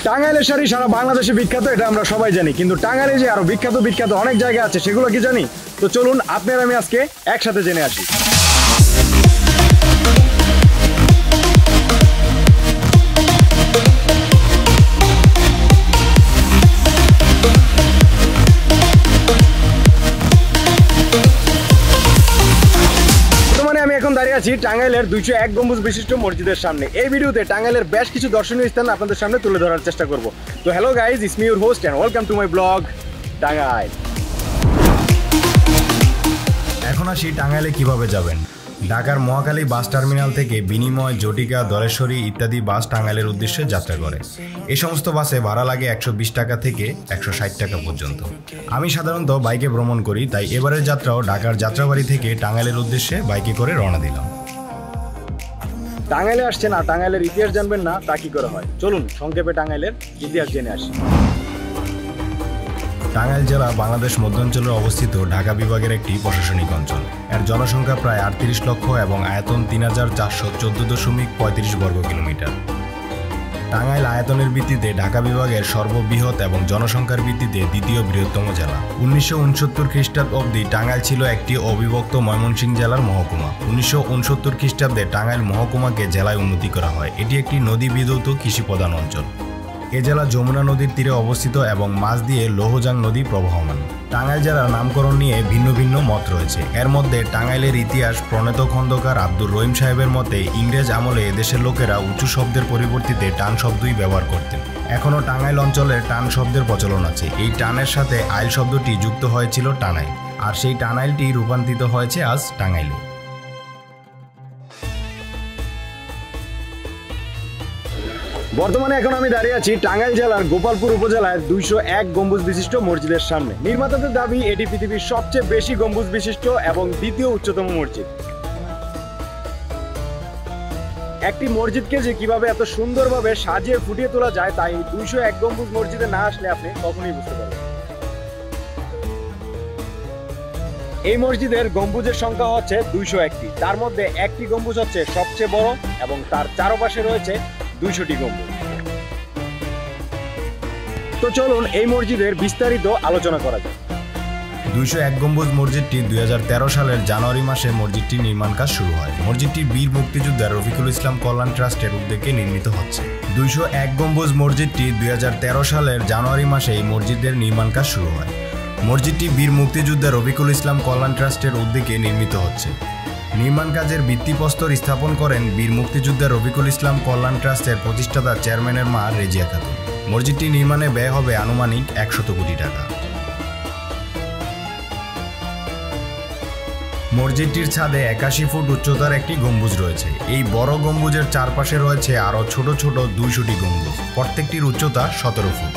টাঙ্গাইলের শাড়ি সারা বাংলাদেশে বিখ্যাত, এটা আমরা সবাই জানি, কিন্তু টাঙ্গাইলে যে আরো বিখ্যাত অনেক জায়গা আছে সেগুলো কি জানি? তো চলুন আপনার আমি আজকে একসাথে জেনে আসি। আমি এখন দাঁড়িয়ে আছি টাঙ্গাইলের 201 গম্বুজ বিশিষ্ট মসজিদের সামনে। এই ভিডিওতে টাঙ্গাইলের বেশ কিছু দর্শনীয় স্থান আপনাদের সামনে তুলে ধরার চেষ্টা করব। তো hello guys, it's me your host and welcome to my blog Tangail. এখন আসি টাঙ্গাইলে কিভাবে যাবেন। ঢাকার মহাখালী বাস টার্মিনাল থেকে বিনিময়, জটিকা, দলেশ্বরী ইত্যাদি বাস টাঙ্গাইলের উদ্দেশ্যে যাত্রা করে। এই সমস্ত বাসে ভাড়া লাগে 120 টাকা থেকে 160 টাকা পর্যন্ত। আমি সাধারণত বাইকে ভ্রমণ করি, তাই এবারের যাত্রাও ঢাকার যাত্রাবাড়ি থেকে টাঙ্গাইলের উদ্দেশ্যে বাইকে করে রওনা দিলাম। টাঙ্গাইলে আসছেন আর টাঙ্গাইলের ইতিহাস জানবেন না, তা কি করে হয়? চলুন সংক্ষেপে টাঙ্গাইলের ইতিহাস জেনে আসি। টাঙ্গাইল জেলা বাংলাদেশ মধ্যাঞ্চলে অবস্থিত ঢাকা বিভাগের একটি প্রশাসনিক অঞ্চল। এর জনসংখ্যা প্রায় 38 লক্ষ এবং আয়তন 3414.35 বর্গ কিলোমিটার। টাঙ্গাইল আয়তনের ভিত্তিতে ঢাকা বিভাগের সর্ববৃহৎ এবং জনসংখ্যার ভিত্তিতে দ্বিতীয় বৃহত্তম জেলা। 1969 খ্রিস্টাব্দ অবধি টাঙ্গাইল ছিল একটি অবিভক্ত ময়মনসিংহ জেলার মহকুমা। 1969 খ্রিস্টাব্দে টাঙ্গাইল মহকুমাকে জেলায় উন্নতি করা হয়। এটি একটি নদী বিধৌত কৃষিপ্রধান অঞ্চল। এ জেলা যমুনা নদীর তীরে অবস্থিত এবং মাঝ দিয়ে লৌহজাং নদী প্রবাহমান। টাঙ্গাইল জেলার নামকরণ নিয়ে ভিন্ন ভিন্ন মত রয়েছে। এর মধ্যে টাঙ্গাইলের ইতিহাস প্রণেত খন্দকার আব্দুর রহিম সাহেবের মতে ইংরেজ আমলে এদেশের লোকেরা উঁচু শব্দের পরিবর্তিতে টান শব্দই ব্যবহার করতেন। এখনও টাঙ্গাইল অঞ্চলে টান শব্দের প্রচলন আছে। এই টানের সাথে আইল শব্দটি যুক্ত হয়েছিল টানাইল, আর সেই টানাইলটি রূপান্তরিত হয়েছে আজ টাঙ্গাইলে। বর্তমানে এখন আমি দাঁড়িয়ে আছি টাঙ্গাইল জেলার গোপালপুর উপজেলার 201 গম্বুজ বিশিষ্ট মসজিদের সামনে। নির্মাতাদের দাবি এটি পৃথিবীর সবচেয়ে বেশি গম্বুজ বিশিষ্ট এবং দ্বিতীয় উচ্চতম মসজিদ। একটি মসজিদকে যে কিভাবে এত সুন্দরভাবে সাজিয়ে ফুটিয়ে তোলা যায়, তাই 201 গম্বুজ মসজিদে না আসলে আপনি কখনোই বুঝতে পারবেন। এই মসজিদের গম্বুজের সংখ্যা হচ্ছে 201টি। তার মধ্যে একটি গম্বুজ হচ্ছে সবচেয়ে বড় এবং তার চারপাশে রয়েছে 200টি গম্বুজ। তো চলুন এই মসজিদের বিস্তারিত আলোচনা করা যাক। 201 গম্বুজ মসজিদটি 2013 সালের জানুয়ারি মাসে মসজিদটির নির্মাণ কাজ শুরু হয়। মসজিদটি বীর মুক্তিযোদ্ধা রফিকুল ইসলাম কল্যাণ ট্রাস্টের উদ্যোগে নির্মিত হচ্ছে। 201 গম্বুজ মসজিদটি 2013 সালের জানুয়ারি মাসে এই মসজিদের নির্মাণ কাজ শুরু হয়। মসজিদটি বীর মুক্তিযোদ্ধা রফিকুল ইসলাম কল্যাণ ট্রাস্টের উদ্যোগে নির্মিত হচ্ছে। নির্মাণ কাজের ভিত্তিপ্রস্তর স্থাপন করেন বীর মুক্তিযোদ্ধা রফিকুল ইসলাম কল্যাণ ট্রাস্টের প্রতিষ্ঠাতা চেয়ারম্যানের মা রেজিয়া খাতুন। মসজিদটি নির্মাণে ব্যয় হবে আনুমানিক 100 কোটি টাকা। মসজিদটির ছাদে 81 ফুট উচ্চতার একটি গম্বুজ রয়েছে। এই বড় গম্বুজের চারপাশে রয়েছে আরও ছোট ছোট 200টি গম্বুজ। প্রত্যেকটির উচ্চতা 17 ফুট।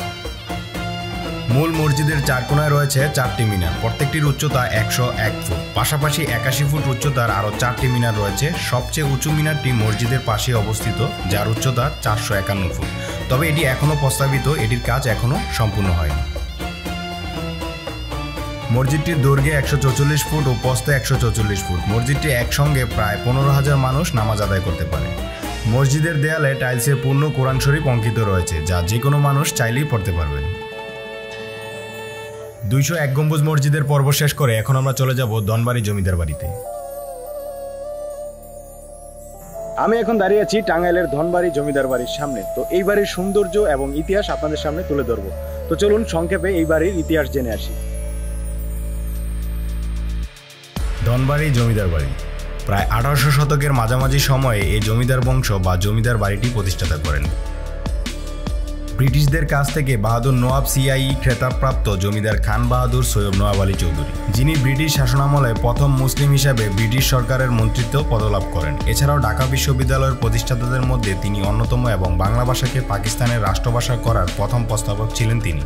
মূল মসজিদের চার কোণায় রয়েছে 4টি মিনার, প্রত্যেকটির উচ্চতা 101 ফুট। পাশাপাশি 81 ফুট উচ্চতার আরও 4টি মিনার রয়েছে। সবচেয়ে উঁচু মিনারটি মসজিদের পাশে অবস্থিত, যার উচ্চতা 451 ফুট। তবে এটি এখনও প্রস্তাবিত, এটির কাজ এখনও সম্পূর্ণ হয়নি। মসজিদটির দৈর্ঘ্যে 144 ফুট ও প্রস্থে 144 ফুট। মসজিদটি একসঙ্গে প্রায় 15,000 মানুষ নামাজ আদায় করতে পারে। মসজিদের দেয়ালে টাইলসের পূর্ণ কোরআন শরীফ অঙ্কিত রয়েছে, যা যে কোনো মানুষ চাইলেই পড়তে পারবেন। 201 গম্বুজ মসজিদের পর্ব শেষ করে এখন আমরা চলে যাব ধনবাড়ি জমিদার বাড়িতে। আমি এখন দাঁড়িয়ে আছি টাঙ্গাইলের ধনবাড়ি জমিদার বাড়ির সামনে। তো এই বাড়ির সৌন্দর্য এবং ইতিহাস আপনাদের সামনে তুলে ধরবো। তো চলুন সংক্ষেপে এই বাড়ির ইতিহাস জেনে আসি। ধনবাড়ি জমিদার বাড়ি প্রায় 1800 শতকের মাঝামাঝি সময়ে এই জমিদার বংশ বা জমিদার বাড়িটি প্রতিষ্ঠাতা করেন। ব্রিটিশদের কাছ থেকে বাহাদুর নওয়াব সিআইই খেতাবপ্রাপ্ত জমিদার খান বাহাদুর সৈয়দ নওয়াব আলী চৌধুরী, যিনি ব্রিটিশ শাসনামলে প্রথম মুসলিম হিসাবে ব্রিটিশ সরকারের মন্ত্রিত্ব পদলাভ করেন। এছাড়াও ঢাকা বিশ্ববিদ্যালয়ের প্রতিষ্ঠাতাদের মধ্যে তিনি অন্যতম এবং বাংলা ভাষাকে পাকিস্তানের রাষ্ট্রভাষা করার প্রথম প্রস্তাবক ছিলেন তিনি।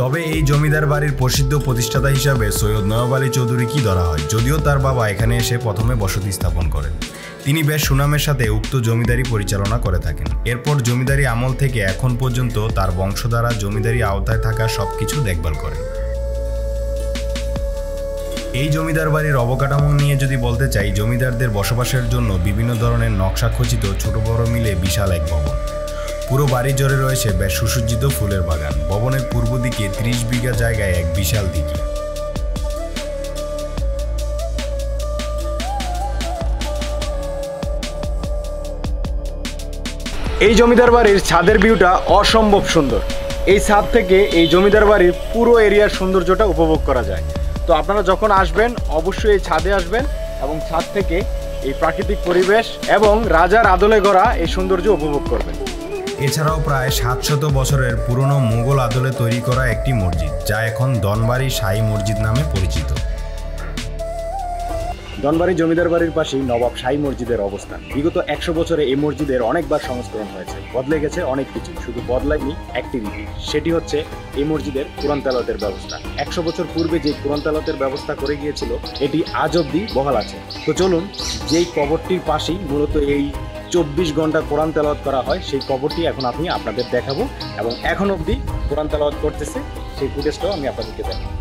তবে এই জমিদার বাড়ির প্রসিদ্ধ প্রতিষ্ঠাতা হিসাবে সৈয়দ নওয়াব আলী চৌধুরীকে ধরা হয়, যদিও তার বাবা এখানে এসে প্রথমে বসতি স্থাপন করেন। তিনি বেশ সুনামের সাথে উক্ত জমিদারি পরিচালনা করে থাকেন। এরপর জমিদারি আমল থেকে এখন পর্যন্ত তার বংশধারা জমিদারি আওতায় থাকা সবকিছু দেখভাল করে। এই জমিদার বাড়ির অবকাঠামো নিয়ে যদি বলতে চাই, জমিদারদের বসবাসের জন্য বিভিন্ন ধরনের নকশা খচিত ছোট বড় মিলে বিশাল এক ভবন। পুরো বাড়ি জুড়ে রয়েছে বেশ সুসজ্জিত ফুলের বাগান। ভবনের পূর্ব দিকে 30 বিঘা জায়গায় এক বিশাল দিঘি। এই জমিদার বাড়ির ছাদের ভিউটা অসম্ভব সুন্দর। এই ছাদ থেকে এই জমিদার বাড়ির পুরো এরিয়ার সৌন্দর্যটা উপভোগ করা যায়। তো আপনারা যখন আসবেন অবশ্যই এই ছাদে আসবেন এবং ছাদ থেকে এই প্রাকৃতিক পরিবেশ এবং রাজার আদলে গড়া এই সৌন্দর্য উপভোগ করবেন। এছাড়াও প্রায় 700 বছরের পুরনো মুঘল আদলে তৈরি করা একটি মসজিদ, যা এখন ধনবাড়ি শাহী মসজিদ নামে পরিচিত। ধনবাড়ি জমিদার বাড়ির পাশেই নবাব শাহী মসজিদের অবস্থান। বিগত 100 বছরে এই মসজিদের অনেকবার সংস্করণ হয়েছে, বদলে গেছে অনেক কিছু, শুধু বদলায়নি একটি রীতি, সেটি হচ্ছে এই মসজিদের কোরআন তেলাওয়াতের ব্যবস্থা। 100 বছর পূর্বে যে কোরআন তেলাওয়াতের ব্যবস্থা করে গিয়েছিল এটি আজ অবধি বহাল আছে। তো চলুন, যেই কবরটির পাশেই মূলত এই 24 ঘন্টা কোরআন তেলাওয়াত করা হয়, সেই কবরটি এখন আমি আপনাদের দেখাবো এবং এখন অবধি কোরআন তেলাওয়াত করতেছে সেই ফুটেজটাও আমি আপনাদেরকে দেখাবো।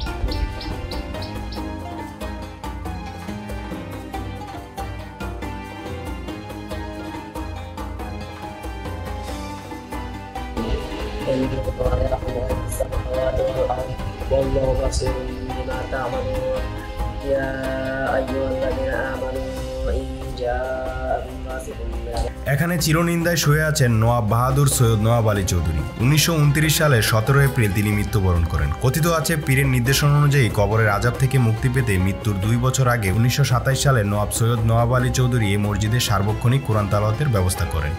والله بصير بما تعملون يا أيها الذين آمنوا إن جاءكم فاسق এখানে চিরনিন্দায় শুয়ে আছেন নওয়াব বাহাদুর সৈয়দ নওয়াব আলী চৌধুরী। 1929 সালে 17 এপ্রিল তিনি মৃত্যুবরণ করেন। কথিত আছে পীরের নির্দেশনা অনুযায়ী কবরের আযাব থেকে মুক্তি পেতে মৃত্যুর 2 বছর আগে 1927 সালে নওয়াব সৈয়দ নওয়াব আলী চৌধুরী এই মসজিদে সার্বক্ষণিক কোরআন তেলাওয়াতের ব্যবস্থা করেন,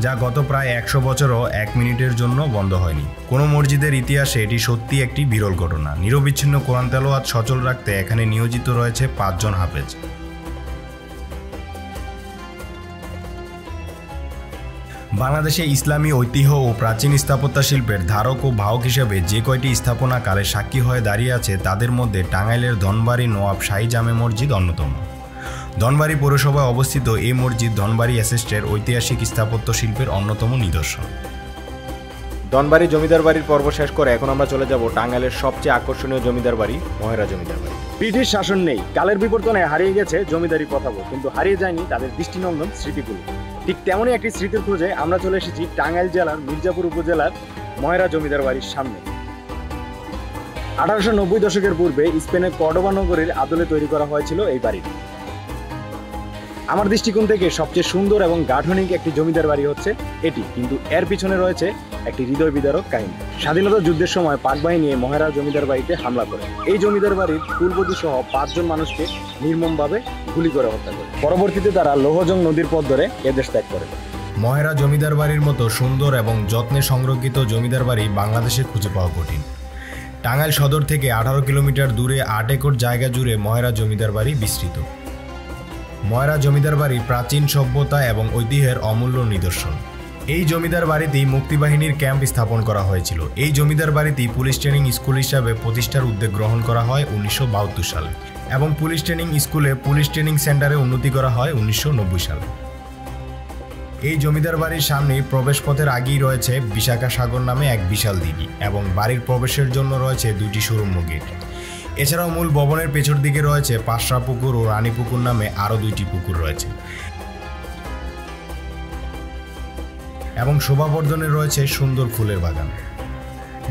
যা গত প্রায় 100 বছরও 1 মিনিটের জন্য বন্ধ হয়নি। কোনো মসজিদের ইতিহাসে এটি সত্যি একটি বিরল ঘটনা। নিরবিচ্ছিন্ন কোরআন তেলাওয়াত সচল রাখতে এখানে নিয়োজিত রয়েছে 5 জন হাফেজ। বাংলাদেশে ইসলামী ঐতিহ্য ও প্রাচীন স্থাপত্য শিল্পের ধারক ও বাহক হিসেবে যে কয়টি স্থাপনা কালে সাক্ষী হয়ে দাঁড়িয়ে আছে, তাদের মধ্যে টাঙ্গাইলের ধনবাড়ি নওয়াব শাহী জামে মসজিদ অন্যতম। ধনবাড়ি পৌরসভায় অবস্থিত এই মসজিদ ধনবাড়ি এস্টেটের ঐতিহাসিক স্থাপত্য শিল্পের অন্যতম নিদর্শন। ধনবাড়ি জমিদার বাড়ির পর্ব শেষ করে এখন আমরা চলে যাব টাঙ্গাইলের সবচেয়ে আকর্ষণীয় জমিদার বাড়ি মহেরা জমিদার বাড়ি। ব্রিটিশ শাসন নেই, কালের বিবর্তনে হারিয়ে গেছে জমিদারি প্রথাবোধ, কিন্তু হারিয়ে যায়নি তাদের দৃষ্টিনন্দন স্মৃতিগুলো। ঠিক তেমনই একটি স্মৃতির খোঁজে আমরা চলে এসেছি টাঙ্গাইল জেলার মির্জাপুর উপজেলার মহেরা জমিদার বাড়ির সামনে। 1890 দশকের পূর্বে স্পেনের কর্ডোবা নগরীর আদলে তৈরি করা হয়েছিল এই বাড়িটি। আমার দৃষ্টিকোণ থেকে সবচেয়ে সুন্দর এবং গাঠনিক একটি জমিদার বাড়ি হচ্ছে এটি, কিন্তু এর পিছনে রয়েছে একটি হৃদয় বিদারক কাহিনী। স্বাধীনতা যুদ্ধের সময় পাক বাহিনী মহেরা জমিদার বাড়িতে হামলা করে এই জমিদার বাড়ির কুলপতি সহ 5 জন মানুষকে নির্মমভাবে গুলি করে হত্যা করে। পরবর্তীতে তারা লৌহজং নদীর পথ ধরে এদেশ ত্যাগ করে। মহেরা জমিদার বাড়ির মতো সুন্দর এবং যত্নে সংরক্ষিত জমিদার বাড়ি বাংলাদেশে খুঁজে পাওয়া কঠিন। টাঙ্গাইল সদর থেকে 18 কিলোমিটার দূরে 8 একর জায়গা জুড়ে মহেরা জমিদার বাড়ি বিস্তৃত। মহেরা জমিদার বাড়ি প্রাচীন সভ্যতা এবং ঐতিহ্যের অমূল্য নিদর্শন। এই জমিদার বাড়িতেই মুক্তিবাহিনীর ক্যাম্প স্থাপন করা হয়েছিল। এই জমিদার বাড়িতেই পুলিশ ট্রেনিং স্কুল হিসাবে প্রতিষ্ঠার উদ্যোগ গ্রহণ করা হয় 1972 সালে এবং পুলিশ ট্রেনিং স্কুলে পুলিশ ট্রেনিং সেন্টারে উন্নতি করা হয় 1990 সালে। এই জমিদার বাড়ির সামনে প্রবেশ পথের আগেই রয়েছে বিশাখা সাগর নামে এক বিশাল দিঘি এবং বাড়ির প্রবেশের জন্য রয়েছে 2টি সুড়ঙ্গ গেট। এছাড়াও মূল ভবনের পেছর দিকে রয়েছে পাশরা পুকুর ও রানী পুকুর নামে আরও 2টি পুকুর রয়েছে এবং শোভাবর্ধনে রয়েছে সুন্দর ফুলের বাগান।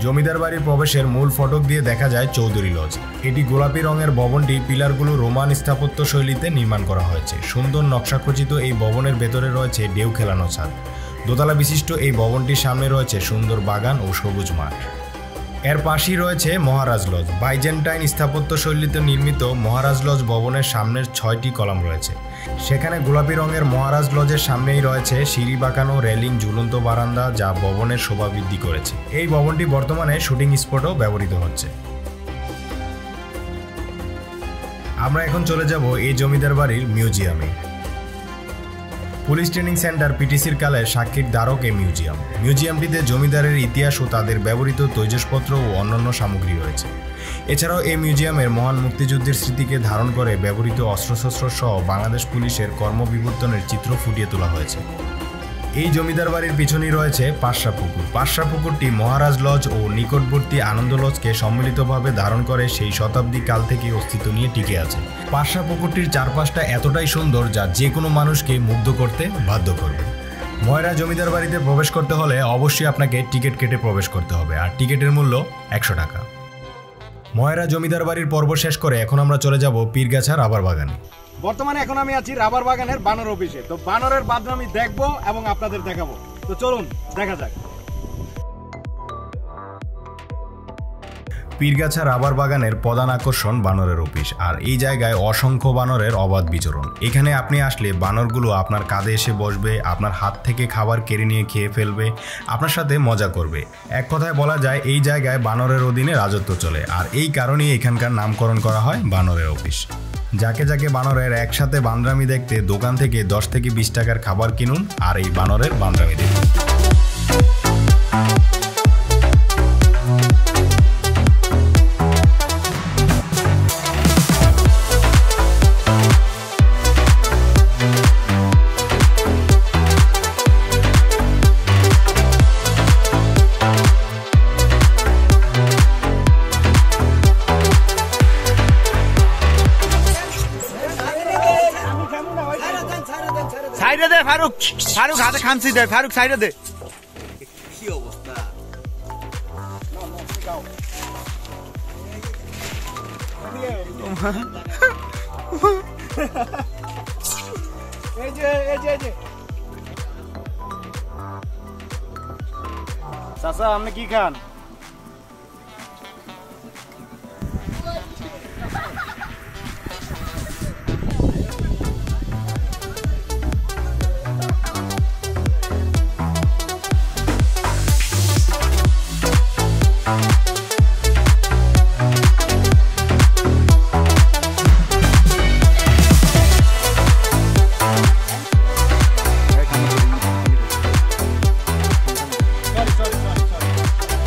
জমিদার বাড়ির প্রবেশের মূল ফটক দিয়ে দেখা যায় চৌধুরী লজ। এটি গোলাপি রঙের ভবনটি পিলারগুলো রোমান স্থাপত্য শৈলীতে নির্মাণ করা হয়েছে। সুন্দর নকশাখচিত এই ভবনের ভেতরে রয়েছে ঢেউ খেলানো ছাদ। দোতলা বিশিষ্ট এই ভবনটির সামনে রয়েছে সুন্দর বাগান ও সবুজ মাঠ। এর পাশেই রয়েছে মহারাজ লজ। বাইজেন্টাইন স্থাপত্য শৈলীতে নির্মিত মহারাজ লজ ভবনের সামনের 6টি কলাম রয়েছে। সেখানে গোলাপি রঙের মহারাজ লজের সামনেই রয়েছে সিঁড়ি বাঁকানো রেলিং, ঝুলন্ত বারান্দা, যা ভবনের শোভা বৃদ্ধি করেছে। এই ভবনটি বর্তমানে শুটিং স্পটও ব্যবহৃত হচ্ছে। আমরা এখন চলে যাব এই জমিদার বাড়ির মিউজিয়ামে। পুলিশ ট্রেনিং সেন্টার পিটিসির কালের সাক্ষীর দ্বারক এই মিউজিয়াম। মিউজিয়ামটিতে জমিদারের ইতিহাস ও তাদের ব্যবহৃত তৈজসপত্র ও অন্যান্য সামগ্রী রয়েছে। এছাড়াও এই মিউজিয়ামের মহান মুক্তিযুদ্ধের স্মৃতিকে ধারণ করে ব্যবহৃত অস্ত্রশস্ত্র সহ বাংলাদেশ পুলিশের কর্মবিবর্তনের চিত্র ফুটিয়ে তোলা হয়েছে। এই জমিদার বাড়ির পিছনেই রয়েছে পাশরা পুকুর। পাশরা পুকুরটি মহারাজ লজ ও নিকটবর্তী আনন্দ লজকে সম্মিলিতভাবে ধারণ করে সেই শতাব্দী কাল থেকে অস্তিত্ব নিয়ে টিকে আছে। পাশরা পুকুরটির চারপাশটা এতটাই সুন্দর যা যে কোনো মানুষকে মুগ্ধ করতে বাধ্য করবে। ময়রা জমিদার বাড়িতে প্রবেশ করতে হলে অবশ্যই আপনাকে টিকিট কেটে প্রবেশ করতে হবে, আর টিকিটের মূল্য 100 টাকা। ময়রা জমিদার বাড়ির পর্ব শেষ করে এখন আমরা চলে যাব পীরগাছা রাবার বাগানে। বর্তমানে এখন আমি আছি রাবার বাগানের বানর অফিসে। তো বানরের বাদরা আমি দেখবো এবং আপনাদের দেখাবো। তো চলুন দেখা যাক। পীরগাছা রাবার বাগানের প্রধান আকর্ষণ বানরের অফিস, আর এই জায়গায় অসংখ্য বানরের অবাধ বিচরণ। এখানে আপনি আসলে বানরগুলো আপনার কাঁধে এসে বসবে, আপনার হাত থেকে খাবার কেড়ে নিয়ে খেয়ে ফেলবে, আপনার সাথে মজা করবে। এক কথায় বলা যায় এই জায়গায় বানরের অধীনে রাজত্ব চলে, আর এই কারণেই এখানকার নামকরণ করা হয় বানরের অফিস। যাকে যাকে বানরের একসাথে বান্দরামি দেখতে দোকান থেকে 10 থেকে 20 টাকার খাবার কিনুন আর এই বানরের বান্দরামি দেখুন। সাইডে দে ফারুক, ফারুক হাতে খামচি দে, ফারুক সাইডে দে। কি অবস্থা? এই যে চাচা, আপনি কি খান?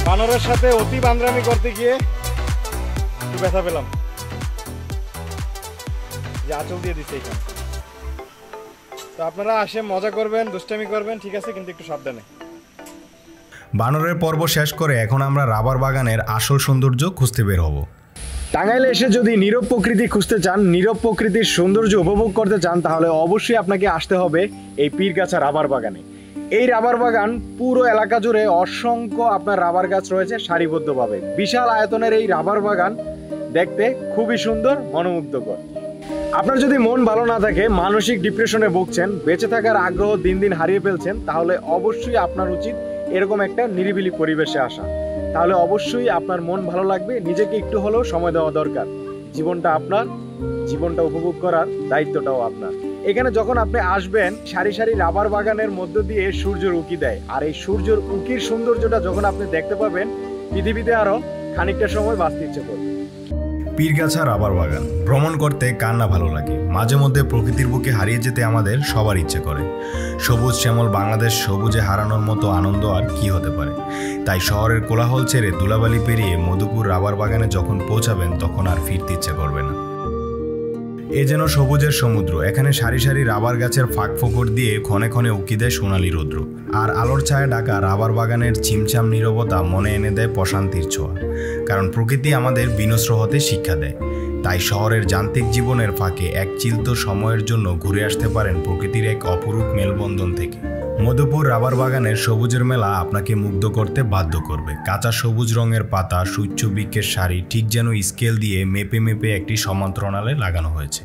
বানরের সাথে অতি বান্দরামি করতে গিয়ে একটু ব্যথা পেলাম, যে আঁচল দিয়ে দিচ্ছে এখানে। তো আপনারা আসে মজা করবেন, দুষ্টামি করবেন, ঠিক আছে, কিন্তু একটু সাবধানে। বানরের পর্ব শেষ করে এখন আমরা রাবার বাগানের আসল সৌন্দর্য খুঁজতে বের হব। টাঙ্গাইলে এসে যদি নীরব প্রকৃতি খুঁজতে চান, নীরব প্রকৃতির সৌন্দর্য উপভোগ করতে চান, তাহলে অবশ্যই আপনাকে আসতে হবে এই পীরগাছা রাবার বাগানে। এই রাবার বাগান পুরো এলাকা জুড়ে অসংখ্য আপনার রাবার গাছ রয়েছে সারিবদ্ধভাবে। বিশাল আয়তনের এই রাবার বাগান দেখতে খুবই সুন্দর, মনোমুগ্ধকর। আপনার যদি মন ভালো না থাকে, মানসিক ডিপ্রেশনে ভুগছেন, বেঁচে থাকার আগ্রহ দিন দিন হারিয়ে ফেলছেন, তাহলে অবশ্যই আপনার উচিত এরকম একটা নিরিবিলি পরিবেশে আসা। তাহলে অবশ্যই আপনার মন ভালো লাগবে। নিজেকে একটু হলেও সময় দেওয়া দরকার। জীবনটা আপনার, জীবনটা উপভোগ করার দায়িত্বটাও আপনার। এখানে যখন আপনি আসবেন, সারি সারি রাবার বাগানের মধ্য দিয়ে সূর্যের উঁকি দেয়, আর এই সূর্যের উঁকির সৌন্দর্যটা যখন আপনি দেখতে পাবেন, পৃথিবীতে আরো খানিকটা সময় বাঁচতে ইচ্ছে করবে। পীরগাছা রাবার বাগান ভ্রমণ করতে কার না ভালো লাগে। মাঝে মধ্যে প্রকৃতির বুকে হারিয়ে যেতে আমাদের সবার ইচ্ছে করে। সবুজ শ্যামল বাংলাদেশ সবুজে হারানোর মতো আনন্দ আর কি হতে পারে। তাই শহরের কোলাহল ছেড়ে ধুলাবালি পেরিয়ে মধুপুর রাবার বাগানে যখন পৌঁছাবেন, তখন আর ফিরতে ইচ্ছে করবে না। এ যেন সবুজের সমুদ্র। এখানে সারি সারি রাবার গাছের ফাঁক ফোকর দিয়ে ক্ষণে ক্ষণে উকি দেয় সোনালি রৌদ্র, আর আলোর ছায়া ঢাকা রাবার বাগানের ছিমছাম নীরবতা মনে এনে দেয় প্রশান্তির ছোঁয়া। কারণ প্রকৃতি আমাদের বিনস্র হতে শিক্ষা দেয়। তাই শহরের যান্ত্রিক জীবনের ফাঁকে এক চিলত সময়ের জন্য ঘুরে আসতে পারেন প্রকৃতির এক অপরূপ মেলবন্ধন থেকে। মধুপুর রাবার বাগানের সবুজের মেলা আপনাকে মুগ্ধ করতে বাধ্য করবে। কাঁচা সবুজ রঙের পাতা, সুউচ্চ বৃক্ষের সারি, ঠিক যেন স্কেল দিয়ে মেপে মেপে একটি সমান্তরালে লাগানো হয়েছে।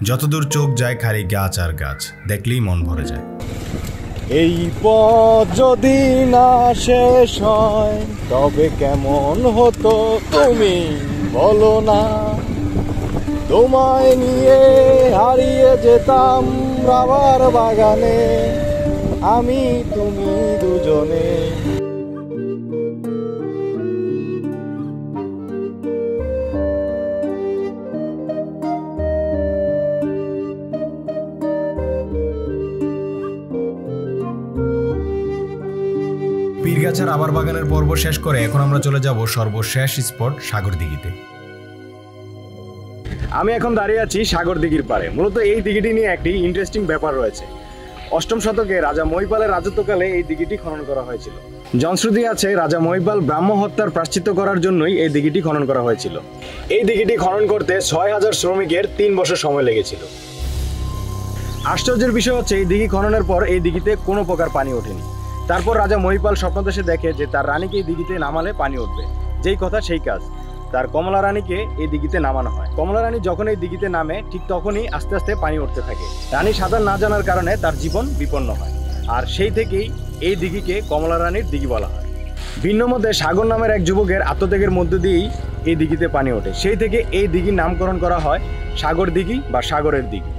যতদূর চোখ যায় খালি গাছ আর গাছ, দেখলেই মন ভরে যায়। এই পথ যদি না শেষ হয়, তবে কেমন হতো তুমি বলো না। তোমায় নিয়ে হারিয়ে যেতাম রাবার বাগানে, আমি তুমি দুজনে। পীরগাছা রাবার বাগানের পর্ব শেষ করে এখন আমরা চলে যাব সর্বশেষ স্পট সাগরদিঘিতে। আমি এখন দাঁড়িয়ে আছি সাগরদিঘির পাড়ে। মূলত এই দিঘিটি নিয়ে একটি ইন্টারেস্টিং ব্যাপার রয়েছে। অষ্টম শতকে রাজা মহিপালের রাজত্বকালে এই দিঘিটি খনন করা হয়েছিল। জনশ্রুতি আছে রাজা মহিপাল ব্রাহ্ম হত্যার প্রায়শ্চিত্ত করার জন্যই এই দিঘিটি খনন করা হয়েছিল। এই দিঘিটি খনন করতে 6000 শ্রমিকের 3 বছর সময় লেগেছিল। আশ্চর্যের বিষয় হচ্ছে এই দিঘি খননের পর এই দিঘিতে কোনো প্রকার পানি ওঠেনি। তারপর রাজা মহিপাল স্বপ্নদশে দেখে যে তার রানীকে এই দিঘিতে নামালে পানি উঠবে। যেই কথা সেই কাজ, তার কমলা রানীকে এই দিঘিতে নামানো হয়। কমলা রানী যখন এই দিঘিতে নামে ঠিক তখনই আস্তে আস্তে পানি উঠতে থাকে। রানী সাঁতার না জানার কারণে তার জীবন বিপন্ন হয়, আর সেই থেকেই এই দিঘিকে কমলা রানীর দিঘি বলা হয়। ভিন্ন মধ্যে সাগর নামের এক যুবকের আত্মত্যাগের মধ্য দিয়েই এই দিঘিতে পানি ওঠে। সেই থেকে এই দিঘির নামকরণ করা হয় সাগর দিঘি বা সাগরের দিঘি।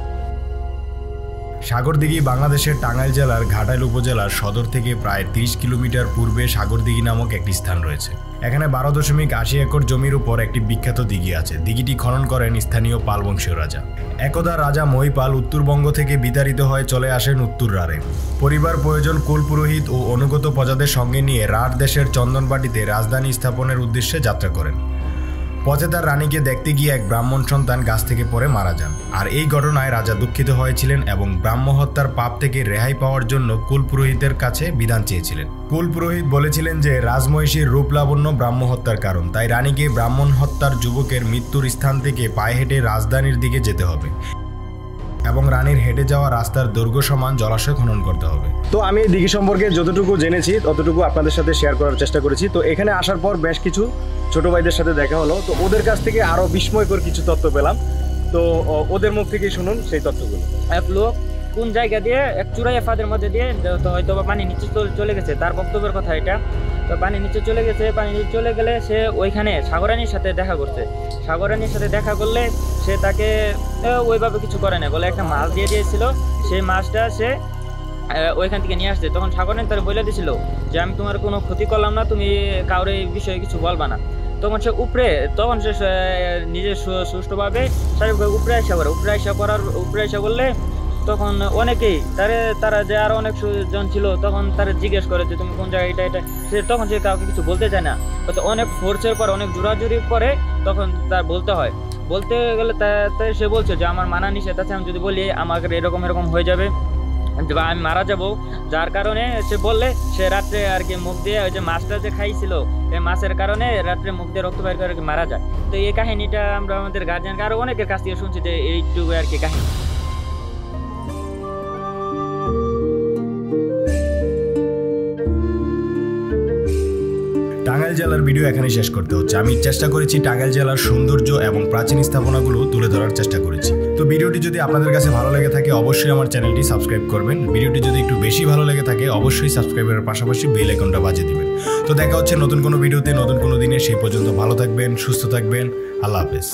সাগরদিঘি বাংলাদেশের টাঙ্গাইল জেলার ঘাটাইল উপজেলার সদর থেকে প্রায় 30 কিলোমিটার পূর্বে সাগরদিঘি নামক একটি স্থান রয়েছে। এখানে 12.80 একর জমির উপর একটি বিখ্যাত দিঘি আছে। দিঘিটি খনন করেন স্থানীয় পাল বংশীয় রাজা। একদা রাজা মহিপাল উত্তরবঙ্গ থেকে বিতাড়িত হয়ে চলে আসেন উত্তর রাঢ়ে। পরিবার প্রয়োজন কুল পুরোহিত ও অনুগত প্রজাদের সঙ্গে নিয়ে রাঢ় দেশের চন্দনবাটিতে রাজধানী স্থাপনের উদ্দেশ্যে যাত্রা করেন। পথে তার রানীকে দেখতে গিয়ে এক ব্রাহ্মণ সন্তান গাছ থেকে পড়ে মারা যান। আর এই ঘটনায় রাজা দুঃখিত হয়েছিলেন এবং ব্রাহ্ম হত্যার পাপ থেকে রেহাই পাওয়ার জন্য কুল পুরোহিতের কাছে বিধান চেয়েছিলেন। কুল পুরোহিত বলেছিলেন যে রাজমহিষীর রূপ লাবণ্য ব্রাহ্ম হত্যার কারণ, তাই রানীকে ব্রাহ্মণ হত্যার যুবকের মৃত্যুর স্থান থেকে পায়ে হেঁটে রাজধানীর দিকে যেতে হবে এবং রানীর হেঁটে যাওয়া রাস্তার দৈর্ঘ্য সমান জলাশয় খনন করতে হবে। তো আমি এই দিঘি সম্পর্কে যতটুকু জেনেছি ততটুকু আপনাদের সাথে শেয়ার করার চেষ্টা করেছি। তো এখানে আসার পর বেশ কিছু ছোট ভাইদের সাথে দেখা হলো, তো ওদের কাছ থেকে আরো বিস্ময়কর কিছু তথ্য পেলাম। তো ওদের মুখ থেকে শুনুন সেই তথ্যগুলো। এক লোক কোন জায়গা দিয়ে এক চূড়াইয়া ফাঁদের মধ্যে দিয়ে তো হয়তো বা পানি নিচে চলে গেছে, তার বক্তব্যের কথা এটা। তো পানি নিচে চলে গেছে, পানি নিচে চলে গেলে সে ওইখানে সাগরানীর সাথে দেখা করছে। সাগরানীর সাথে দেখা করলে সে তাকে ওইভাবে কিছু করে না, বলে একটা মাছ দিয়ে দিয়েছিল। সেই মাছটা সে ওইখান থেকে নিয়ে আসছে। তখন সাগরানী তার বলে দিয়েছিল যে আমি তোমার কোনো ক্ষতি করলাম না, তুমি কাউরে এই বিষয়ে কিছু বলবা না। তখন সে নিজে সুষ্ঠুভাবে উপরে আসা করলে তখন অনেকেই তারা যে আরো অনেক জন ছিল তখন তারা জিজ্ঞেস করে যে তুমি কোন জায়গায় এটা তখন সে কাউকে কিছু বলতে চায় না। অনেক ফোর্সের পর অনেক জোরাজুরির পরে তখন তার বলতে হয়। বলতে গেলে সে বলছে যে আমার মানা নিষেধ আছে, আমি যদি বলি আমাকে এরকম হয়ে যাবে বা আমি মারা যাব। যার কারণে সে বললে সে রাত্রে আর কি মুখ দিয়ে ওই যে মাছটা যে খাইছিল এই মাছের কারণে রাত্রে মুখ দিয়ে রক্ত বের করে মারা যায়। তো এই কাহিনীটা আমরা আমাদের গার্জিয়ানকে আরো অনেকের কাছ থেকে শুনছি যে এইটুকু আর কি কাহিনী। টাঙ্গাইল জেলার ভিডিও এখানে শেষ করতে হচ্ছে। আমি চেষ্টা করেছি টাঙ্গাইল জেলার সৌন্দর্য এবং প্রাচীন স্থাপনাগুলো তুলে ধরার চেষ্টা করেছি। তো ভিডিওটি যদি আপনাদের কাছে ভালো লেগে থাকে অবশ্যই আমার চ্যানেলটি সাবস্ক্রাইব করবেন। ভিডিওটি যদি একটু বেশি ভালো লেগে থাকে অবশ্যই সাবস্ক্রাইবের পাশাপাশি বেল আইকনটা বাজিয়ে দিবেন। তো দেখা হচ্ছে নতুন কোনো ভিডিওতে নতুন কোনো দিনে। সেই পর্যন্ত ভালো থাকবেন, সুস্থ থাকবেন। আল্লাহ হাফেজ।